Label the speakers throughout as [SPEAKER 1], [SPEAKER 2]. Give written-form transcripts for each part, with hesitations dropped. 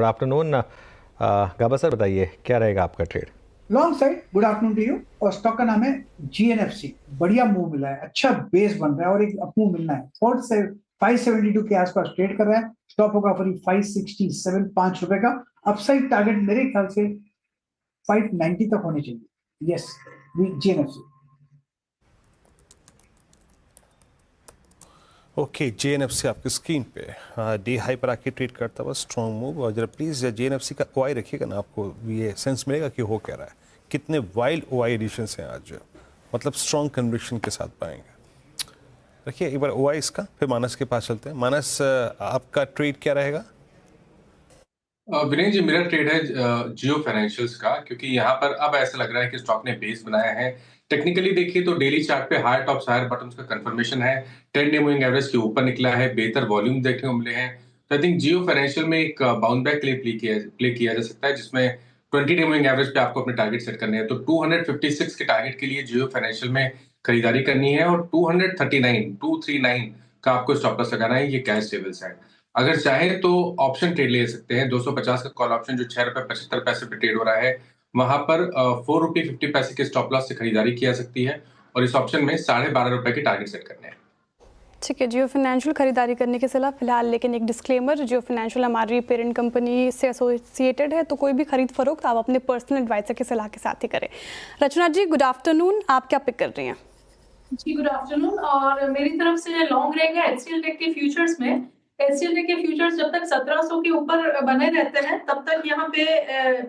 [SPEAKER 1] Good afternoon. गाबा sir बताइए क्या रहेगा आपका trade?
[SPEAKER 2] Long side good afternoon to you. और स्टॉक का नाम है जीएनएफसी। बढ़िया मूव मिला है, अच्छा बेस बन रहा है और एक अप मूव मिलना है। 572 के आसपास ट्रेड कर रहा है। स्टॉप होगा फरी 567, ₹5 का। अपसाइड टारगेट मेरे ख्याल से 590 तक होने चाहिए। Yes, GNFC.
[SPEAKER 3] ओके, जेएनएफसी आपकी स्क्रीन पे डी हाई पर आके ट्रेड करता हुआ स्ट्रॉन्ग मूव। और जरा प्लीज़ जेएनएफसी का ओआई रखिएगा ना, आपको ये सेंस मिलेगा कि हो क्या रहा है। कितने वाइल्ड ओआई एडिशंस हैं आज, मतलब स्ट्रॉन्ग कन्विक्शन के साथ पाएंगे। रखिए एक बार ओआई इसका, फिर मानस के पास चलते हैं। मानस, आपका ट्रेड क्या रहेगा?
[SPEAKER 4] विनय जी, मेरा ट्रेड है जियो फाइनेंशियल्स का, क्योंकि यहाँ पर अब ऐसा लग रहा है कि स्टॉक ने बेस बनाया है। टेक्निकली देखिए तो डेली चार्ट पे हायर टॉप्स हायर बॉटम्स का कंफर्मेशन है। 10 डे मूविंग एवरेज के ऊपर निकला है, बेहतर वॉल्यूम देखने को मिले हैं। तो आई थिंक जियो फाइनेंशियल में एक बाउंस बैक के लिए प्ले किया जा सकता है, जिसमें 20 डे मूविंग एवरेज पे आपको अपने टारगेट सेट करने हैं। तो 256 के टारगेट के लिए जियो फाइनेंशियल में खरीदारी करनी है, और 239 का आपको स्टॉप लॉस लगाना है। ये कैश लेवल्स है। अगर चाहे तो ऑप्शन ट्रेड ले सकते हैं। 250 का कॉल ऑप्शन जो ₹6.75 पे ट्रेड हो रहा है, वहां पर ₹4.50 के स्टॉप लॉस से खरीदारी की जा सकती है, और इस ऑप्शन में ₹12.5 के टारगेट सेट करने हैं।
[SPEAKER 5] ठीक है, जियो फाइनेंशियल खरीदारी करने की सलाह फिलहाल, लेकिन एक डिस्क्लेमर, जियो फाइनेंशियल हमारी पेरेंट कंपनी से एसोसिएटेड है, तो कोई भी खरीद फरोख्त आप अपने पर्सनल एडवाइजर की सलाह के साथ ही करें। रचना जी गुड आफ्टरनून, आप क्या पिक कर रही हैं?
[SPEAKER 6] जी गुड आफ्टरनून। और मेरी तरफ से लॉन्ग रहेगा एचसीएल टेक के फ्यूचर्स में। एचसीएल टेक के फ्यूचर्स जब तक 1700 के ऊपर बने रहते हैं तब तक यहाँ पे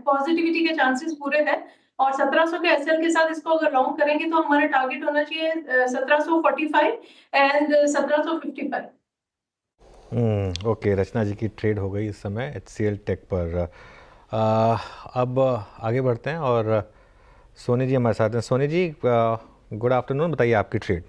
[SPEAKER 6] पॉजिटिविटी के चांसेस पूरे हैं। और 1700 के एचसीएल के साथ इसको अगर लॉन्ग करेंगे तो हमारा टारगेट होना चाहिए 1745 एंड 1755।
[SPEAKER 1] ओके, रचना जी की ट्रेड हो गई इस समय एचसीएल टेक पर। अब आगे बढ़ते हैं और सोनी जी हमारे साथ हैं। सोनी जी गुड आफ्टरनून, बताइए आपकी ट्रेड।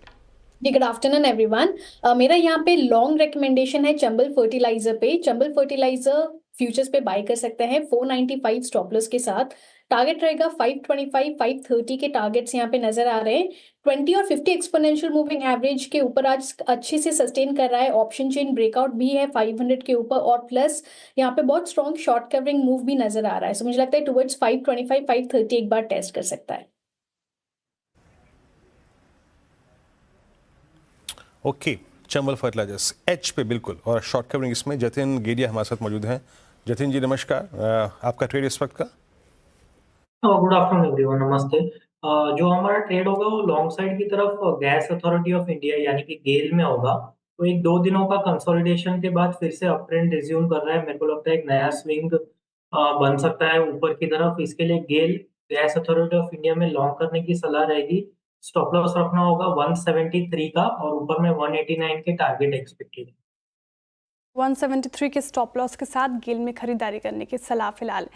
[SPEAKER 7] जी गुड आफ्टरनून एवरीवन। मेरा यहाँ पे लॉन्ग रिकमेंडेशन है चंबल फर्टिलाइजर पे। चंबल फर्टिलाइजर फ्यूचर्स पे बाय कर सकते हैं 495 स्टॉप लॉस के साथ। टारगेट रहेगा 525, 530 के टारगेट्स यहाँ पे नजर आ रहे हैं। 20 और 50 एक्सपोनेंशियल मूविंग एवरेज के ऊपर आज अच्छे से सस्टेन कर रहा है। ऑप्शन चेन ब्रेकआउट भी है 500 के ऊपर, और प्लस यहाँ पे बहुत स्ट्रॉन्ग शॉर्ट कवरिंग मूव भी नजर आ रहा है। सो मुझे लगता है टुवर्ड्स 525, 530 एक बार टेस्ट कर सकता है।
[SPEAKER 3] ओके, चंबल फर्टिलाइजर्स एच पे बिल्कुल, और शॉर्ट कवरिंग इसमें जतिन गेडिया हमारे साथ मौजूद हैं। जतिन जी नमस्कार, आपका ट्रेड इस वक्त का?
[SPEAKER 8] गुड आफ्टरनून एवरीवन, नमस्ते। जो हमारा ट्रेड होगा वो लॉन्ग साइड की तरफ गैस अथॉरिटी ऑफ इंडिया यानी कि गेल में होगा। तो एक 2 दिनों का कंसोलिडेशन के बाद फिर से अप ट्रेंड रिज्यूम कर रहा है। मेरे को लगता है एक नया स्विंग बन सकता है ऊपर की तरफ। इसके लिए गेल गैस अथॉरिटी ऑफ इंडिया में लॉन्ग करने की सलाह रहेगी। स्टॉप लॉस रखना होगा 173 का, और ऊपर में 189 के टारगेट एक्सपेक्टेड है।
[SPEAKER 5] 173 के स्टॉप लॉस के साथ गेल में खरीदारी करने की सलाह फिलहाल।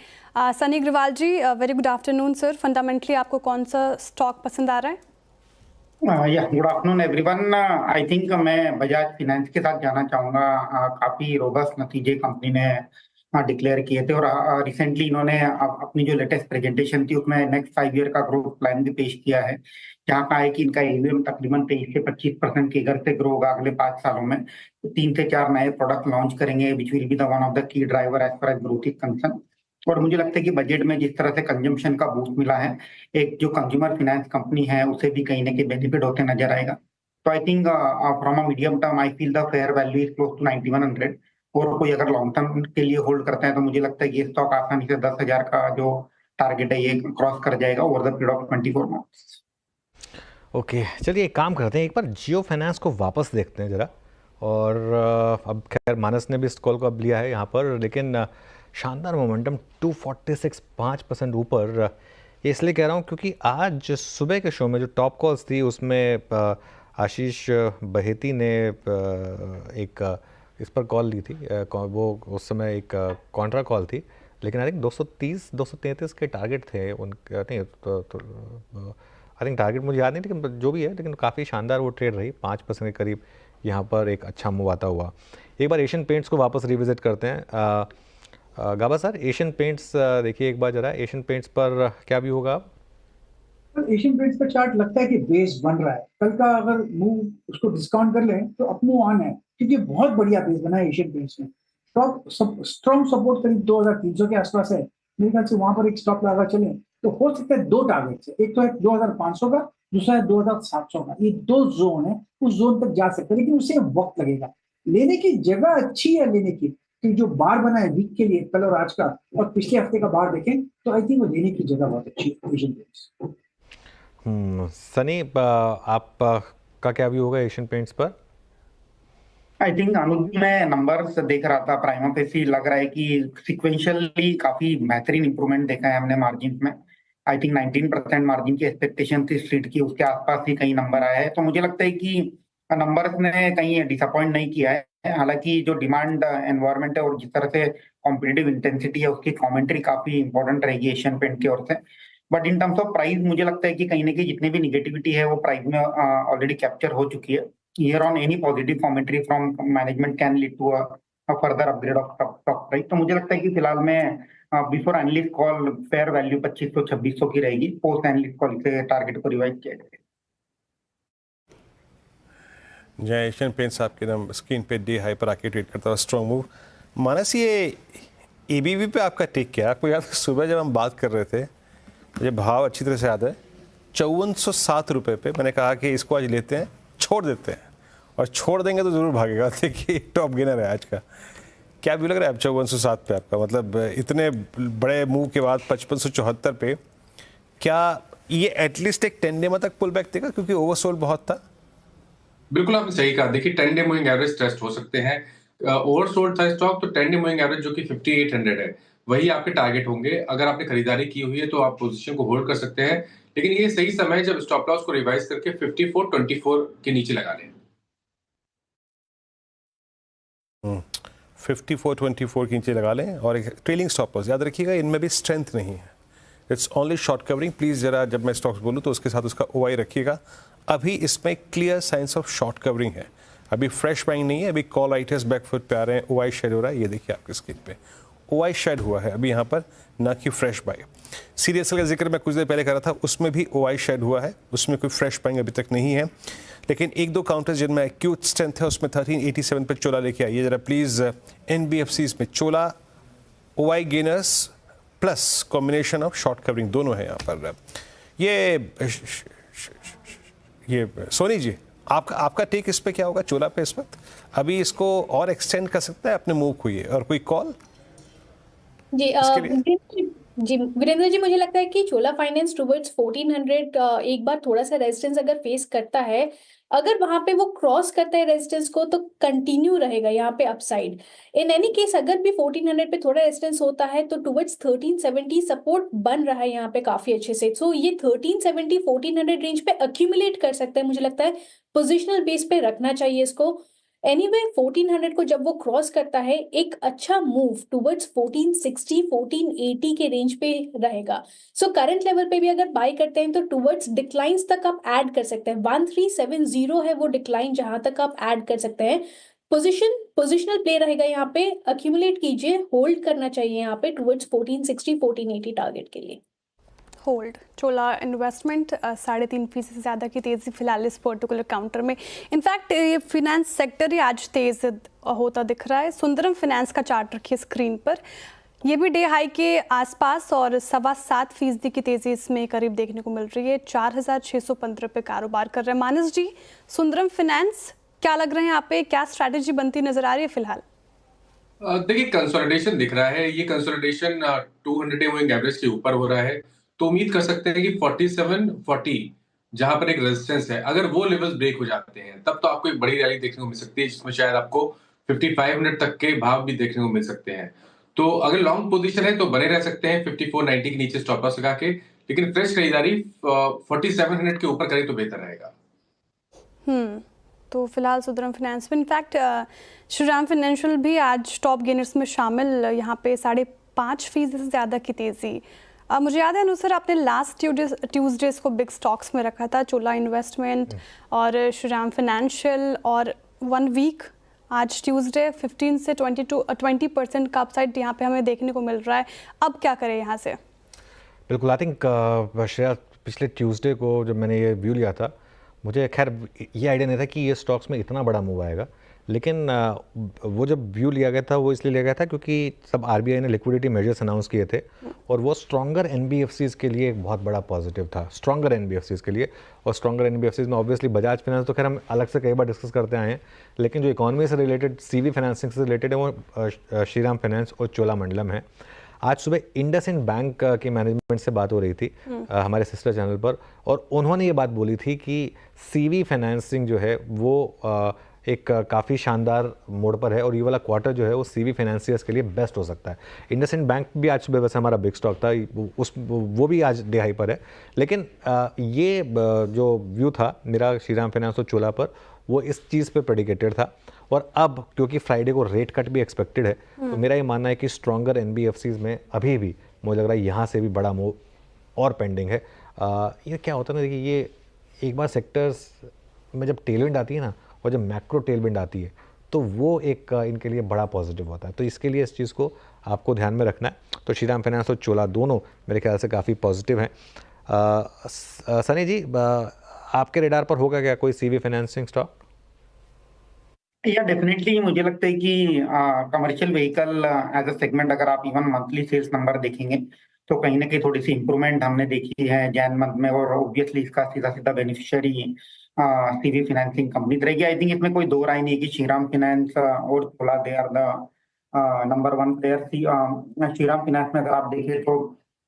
[SPEAKER 5] Sunny Agrawal ji very good afternoon sir. Fundamentally आपको कौन सा स्टॉक पसंद आ रहा है?
[SPEAKER 9] Good afternoon everyone. I think मैं बजाज फाइनेंस के साथ जाना चाहूंगा। काफी रोबस्ट नतीजे कंपनी ने डिक्लेयर किए थे, और रिसेंटली इन्होंने अपनी जो लेटेस्ट प्रेजेंटेशन थी उसमें नेक्स्ट 5 ईयर का ग्रोथ प्लान भी पेश किया है, जहाँ कहा है कि इनका एलवीएम तकरीबन 23 से 25% की दर से ग्रो होगा अगले 5 सालों में। तो 3 से 4 नए प्रोडक्ट लॉन्च करेंगे which will be the one of the key driver as far as growth is concern. और मुझे लगता है कि बजट में जिस तरह से कंजम्पशन का बूस्ट मिला है, एक जो कंज्यूमर फाइनेंस कंपनी है उसे भी कहीं ना कहीं बेनिफिट होते नजर आएगा। तो I think from a medium term I feel the fair value is close to 9100। और कोई अगर लॉन्ग टर्म के लिए होल्ड करता है तो मुझे लगता है कि ये स्टॉक आसानी से 10,000 का जो टारगेट है ये क्रॉस कर जाएगा over the period of 24 months.
[SPEAKER 1] Okay, चलिए एक काम करते हैं, एक बार जियो फाइनेंस को वापस देखते हैं ज़रा। और अब खैर मानस ने भी इस कॉल को अब लिया है यहाँ पर, लेकिन शानदार मोमेंटम 246, 5% ऊपर। इसलिए कह रहा हूँ क्योंकि आज सुबह के शो में जो टॉप कॉल्स थी उसमें आशीष बहेती ने एक इस पर कॉल ली थी। वो उस समय एक कॉन्ट्रा कॉल थी, लेकिन आई थिंक 230, 233 के टारगेट थे उनके। नहीं आई थिंक टारगेट मुझे याद नहीं, लेकिन जो भी है, लेकिन काफ़ी शानदार वो ट्रेड रही। 5% के करीब यहाँ पर एक अच्छा मूव आता हुआ। एक बार एशियन पेंट्स को वापस रिविजिट करते हैं। गाबा सर, एशियन पेंट्स देखिए एक बार जरा, एशियन पेंट्स पर क्या भी होगा?
[SPEAKER 2] एशियन पेंट्स का चार्ट लगता है कि बेस बन रहा है। कल का अगर मूव उसको डिस्काउंट कर लें तो अप मूव ऑन है, क्योंकि बहुत बढ़िया बेस बना है एशियन पेंट्स में। स्ट्रॉन्ग सपोर्ट करीब 2300 के आसपास है, मेरे ख्याल से वहां पर एक स्टॉप लगा चले तो हो सकता है 2 टारगेट है, एक तो है 2500 का, दूसरा है 2700 का। ये 2 जोन है, उस जोन तक जा सकते हैं, लेकिन उसे वक्त लगेगा। लेने की जगह अच्छी है लेने की, कि जो बार बना है वीक के लिए कल और आज का, और पिछले हफ्ते का बार देखें तो आई थिंक वो लेने की जगह बहुत अच्छी है एशियन पेंट्स।
[SPEAKER 1] सनी, आप का क्या व्यू होगा एशियन पेंट्स पर?
[SPEAKER 9] आई थिंक अनुज, मैं नंबर्स देख रहा था, प्राइमा फेसी लग रहा है कि सिक्वेंशियली काफी बेहतरीन इंप्रूवमेंट देखा है हमने मार्जिन में। आई थिंक 19% मार्जिन की एक्सपेक्टेशन थी स्ट्रीट की, उसके आसपास ही कई नंबर आए हैं। तो मुझे लगता है कि नंबर्स ने कहीं डिसअपॉइंट नहीं किया है। हालांकि जो डिमांड एनवायरमेंट है और जिस तरह से कॉम्पिटिटिव इंटेंसिटी है, उसकी कॉमेंट्री काफी इंपॉर्टेंट रहेगी एशियन पेंट की ओर से। But in terms of price मुझे लगता है कि कहीं ना कहीं जितनी भी निगेटिविटी है वो प्राइस में ऑलरेडी कैप्चर हो चुकी है। Here on any positive commentary from management can lead to a further upgrade of stock price। तो मुझे लगता है कि फिलहाल में before analyst call fair value 2500-2600 की रहेगी, पोस्ट एनालिस्ट कॉल से टारगेट को रिवाइज किया जाएगा।
[SPEAKER 3] जय एशियन पेंट्स आपके नाम स्क्रीन पे डे हाई पर आके ट्रेड करता हुआ स्ट्रॉन्ग मूव। मानस, ये एबीवी पे आपका टेक क्या? आपको याद सुबह जब हम बात कर रहे थे, मुझे भाव अच्छी तरह से याद है, 5407 रुपये पे मैंने कहा कि इसको आज लेते हैं, छोड़ देते हैं, और छोड़ देंगे तो जरूर भागेगा। देखिए टॉप गेनर है आज का। क्या भी लग रहा है अब 5407 पे आपका, मतलब इतने बड़े मूव के बाद 5574 पे, क्या ये एटलीस्ट एक 10 डे तक पुल बैक देगा, क्योंकि ओवरसोल्ड बहुत था?
[SPEAKER 4] बिल्कुल आपने सही कहा। देखिए 10 डे मूविंग एवरेज टेस्ट हो सकते हैं, ओवरसोल्ड था स्टॉक, तो 10 डे मूविंग एवरेज जो कि 5800 है, वही आपके टारगेट होंगे। अगर आपने खरीदारी की हुई है तो आप पोजीशन को होल्ड कर सकते हैं, लेकिन ये सही समय है जब स्टॉप लॉस को रिवाइज करके 5424 के नीचे लगा लें।
[SPEAKER 3] 5424 के नीचे लगा लें, और एक ट्रेलिंग स्टॉप लॉस याद रखिएगा, इनमें भी स्ट्रेंथ नहीं है, it's only short covering. Please जरा जब मैं स्टॉक्स बोलूँ तो उसके साथ उसका ओआई रखिएगा। अभी इसमें clear signs of short covering है, अभी फ्रेश बाइंग नहीं है, अभी कॉल राइटर्स बैकफुट पे आ रहे हैं, ओआई शेड हो रहा है। ये देखिए आपकी स्क्रीन पे ओआई शेड हुआ है अभी यहाँ पर, ना कि फ्रेश बाइंग। सीरियसल का जिक्र मैं कुछ देर पहले कर रहा था, उसमें भी ओआई शेड हुआ है, उसमें कोई फ्रेश बाइंग अभी तक नहीं है। लेकिन एक दो काउंटर्स जिनमें एक्यूट स्ट्रेंथ है, उसमें 1387 पे चोला लेके आइए जरा प्लीज़। एनबीएफसीज में Chola, OI gainers plus combination of short covering दोनों है यहाँ पर। ये सोनी जी, आपका टेक इस पे क्या होगा चोला पे इस वक्त? अभी इसको और एक्सटेंड कर सकता है अपने मूव को ये, और कोई कॉल?
[SPEAKER 7] जी वीरेंद्र जी, मुझे लगता है कि चोला फाइनेंस टुवर्ड्स 1400 एक बार थोड़ा सा रेजिस्टेंस अगर फेस करता है, अगर वहां पे वो क्रॉस करता है रेजिस्टेंस को, तो कंटिन्यू रहेगा यहाँ पे अपसाइड। इन एनी केस अगर भी 1400 पे थोड़ा रेजिस्टेंस होता है तो टुवर्ड्स 1370 सपोर्ट बन रहा है यहाँ पे काफी अच्छे से। सो ये 1370 1400 रेंज पे अक्यूमुलेट कर सकता है, मुझे लगता है पोजिशनल बेस पे रखना चाहिए इसको। एनीवे 1400 को जब वो क्रॉस करता है, एक अच्छा मूव टुवर्ड्स 1460 1480 के रेंज पे रहेगा। सो करंट लेवल पे भी अगर बाय करते हैं तो टुवर्ड्स डिक्लाइंस तक आप ऐड कर सकते हैं। 1370 है वो डिक्लाइन जहां तक आप ऐड कर सकते हैं। पोजिशनल प्ले रहेगा यहाँ पे, अक्यूमुलेट कीजिए, होल्ड करना चाहिए यहाँ पे टुवर्ड्स 1460 1480 टारगेट के लिए।
[SPEAKER 5] होल्ड। चोला इन्वेस्टमेंट 3.5% से ज़्यादा की तेज़ी फिलहाल इस पर्टिकुलर काउंटर में। इनफैक्ट ये फिनेंस सेक्टर ही आज तेज़ होता दिख रहा है। सुंदरम फिनेंस का चार्ट रखिए स्क्रीन पर, ये भी डे हाई के आसपास और 7.25% की तेज़ी इसमें करीब देखने को मिल रही है। 4615 पे कारोबार कर रहे हैं। मानस जी, सुंदरम फिनेंस क्या लग रहे हैं यहाँ पे, क्या स्ट्रैटेजी बनती नजर आ रही है फिलहाल?
[SPEAKER 4] देखिए कंसोलिडेशन दिख रहा है, ये कंसोलिडेशन 200 डे मूविंग एवरेज के ऊपर हो रहा है, तो उम्मीद कर सकते हैं कि 4740 जहां पर एक रेजिस्टेंस है, अगर वो लेवल्स ब्रेक हो जाते हैं तब तो आपको एक बड़ी रैली देखने को मिल सकती है, जिसमें शायद आपको 5500 तक के भाव भी देखने को मिल सकते हैं। तो अगर लॉन्ग पोजीशन है तो बने रह सकते हैं 5490 के नीचे स्टॉप लॉस लगा के, लेकिन फ्रेश खरीदारी 4700 के ऊपर करें तो बेहतर रहेगा।
[SPEAKER 5] तो फिलहाल सुंदरम फाइनेंस में, इनफैक्ट श्रीराम फाइनेंशियल भी आज टॉप गेनर्स में शामिल, यहाँ पे 5.5% से ज़्यादा की तेज़ी। मुझे याद है अनुसर, आपने लास्ट ट्यूसडेज को बिग स्टॉक्स में रखा था, चोला इन्वेस्टमेंट और श्रीराम फाइनेंशियल, और 1 वीक आज ट्यूसडे 15 से 20% का अपसाइड यहाँ पे हमें देखने को मिल रहा है। अब क्या करें यहाँ से?
[SPEAKER 1] बिल्कुल, आई थिंक श्रेया, पिछले ट्यूसडे को जब मैंने ये व्यू लिया था, मुझे खैर ये आइडिया नहीं था कि ये स्टॉक्स में इतना बड़ा मूव आएगा, लेकिन वो जब व्यू लिया गया था वो इसलिए लिया गया था क्योंकि सब आरबीआई ने लिक्विडिटी मेजर्स अनाउंस किए थे और वो स्ट्रॉन्गर एनबीएफसीज के लिए एक बहुत बड़ा पॉजिटिव था, स्ट्रॉन्गर एनबीएफसीज के लिए। और स्ट्रॉन्गर एनबीएफसीज में ऑब्वियसली बजाज फाइनेंस तो खैर हम अलग से कई बार डिस्कस करते आए हैं, लेकिन जो इकोनॉमी से रिलेटेड सीवी फाइनेंसिंग से रिलेटेड है वो श्रीराम फाइनेंस और चोलामंडलम है। आज सुबह इंडसइंड बैंक की मैनेजमेंट से बात हो रही थी हमारे सिस्टर चैनल पर, और उन्होंने ये बात बोली थी कि सीवी फाइनेंसिंग जो है वो एक काफ़ी शानदार मोड़ पर है और ये वाला क्वार्टर जो है वो सीवी फाइनेंसियर्स के लिए बेस्ट हो सकता है। इंडसइंड बैंक भी आज सुबह वैसे हमारा बिग स्टॉक था, वो भी आज डे हाई पर है, लेकिन ये जो व्यू था मेरा श्रीराम फाइनेंस और चोला पर वो इस चीज़ पे प्रेडिकेटेड था। और अब क्योंकि फ्राइडे को रेट कट भी एक्सपेक्टेड है तो मेरा ये मानना है कि स्ट्रॉन्गर एनबीएफसीज में अभी भी मुझे लग रहा है यहाँ से भी बड़ा मूव और पेंडिंग है। ये क्या होता है ना, देखिए ये एक बार सेक्टर्स में जब टेलविंड आती है ना और जब मैक्रो टेलविंड आती है तो वो एक इनके लिए बड़ा पॉजिटिव होता है, तो इसके लिए इस चीज़ को आपको ध्यान में रखना है। तो श्रीराम फाइनेंस और चोला दोनों मेरे ख्याल से काफ़ी पॉजिटिव हैं। सनी जी, आपके रेडार पर होगा क्या कोई सीवी फाइनेंसिंग स्टॉक?
[SPEAKER 9] या डेफिनेटली मुझे लगता है कि commercial vehicle as a segment अगर आप इवन मंथली सेल्स नंबर देखेंगे तो कहीं ना कहीं थोड़ी सी इंप्रूवमेंट हमने देखी है जैन मंथ में, और ऑब्वियसली इसका सीधा सीधा बेनिफिशियरी सीवी फाइनेंसिंग कंपनी रहेगी। आई थिंक इसमें कोई दो राय नहीं है कि श्रीराम फाइनेंस और Chola they are the number one player. Shriram Finance में अगर आप देखें तो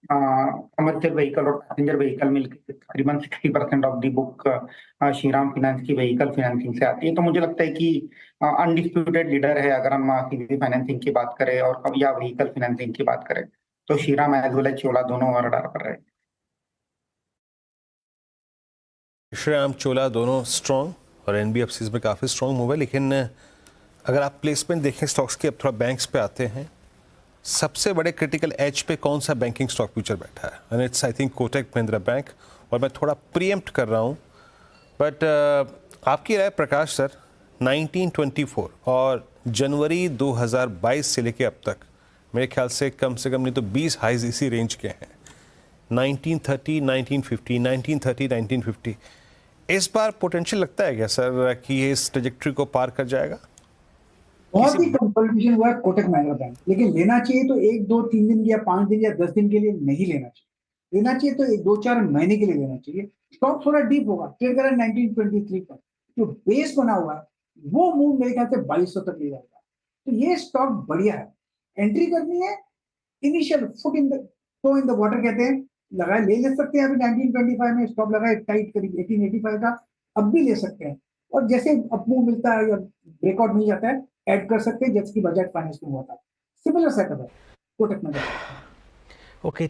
[SPEAKER 9] कमर्शियल व्हीकल और पैसेंजर व्हीकल मिलकर तकरीबन 60% of the book Shriram Finance की व्हीकल फाइनेंसिंग से आती है। तो मुझे लगता है कि अनडिस्प्यूटेड लीडर है अगर हम सीवी फाइनेंसिंग की बात करें और या व्हीकल फाइनेंसिंग की बात करें तो श्रीराम एज वेल एज चोला दोनों रडार पर रहे।
[SPEAKER 3] श्रीराम चोला दोनों स्ट्रॉन्ग और एनबीएफसीज में काफ़ी स्ट्रॉन्ग मूव है, लेकिन अगर आप प्लेसमेंट देखें स्टॉक्स के, अब थोड़ा बैंक्स पे आते हैं। सबसे बड़े क्रिटिकल एज पे कौन सा बैंकिंग स्टॉक फ्यूचर बैठा है? And it's I think Kotak Mahindra bank, और मैं थोड़ा प्रीएम्प्ट कर रहा हूँ बट आपकी राय प्रकाश सर। 1924 और जनवरी 2022 से लेके अब तक मेरे ख्याल से कम नहीं तो 20 हाइज इसी रेंज के हैं, 1930, 1950, 1930, 1950। इस बार पोटेंशियल लगता है क्या सर कि ये इस ट्रेजेक्ट्री को पार कर जाएगा?
[SPEAKER 2] बहुत ही कंसोलिडेशन हुआ है कोटक महिंद्रा बैंक, लेकिन लेना चाहिए तो 1, 2, 3 दिन या 5 दिन या 10 दिन के लिए नहीं लेना चाहिए। लेना चाहिए तो 1, 2, 4 महीने के लिए लेना चाहिए। स्टॉक थोड़ा डीप होगा, ट्रेड करें 1923 पर, जो बेस बना हुआ है वो मूव मेरे ख्याल से 2200 तक ले जाएगा। तो ये स्टॉक बढ़िया है, एंट्री करनी है, initial foot in the toe in the water कहते हैं, लगाए ले सकते हैं। अभी 1925 में स्टॉप लगाए टाइट करीब 1885 का, अब भी ले सकते हैं, और जैसे अपमूव मिलता है या ब्रेकआउट मिल जाता है ऐड कर सकते हैं, जैसे कि बजाज फाइनेंस में हुआ था। सिमिलर सेटअप है कोटक महिंद्रा।
[SPEAKER 1] ओके,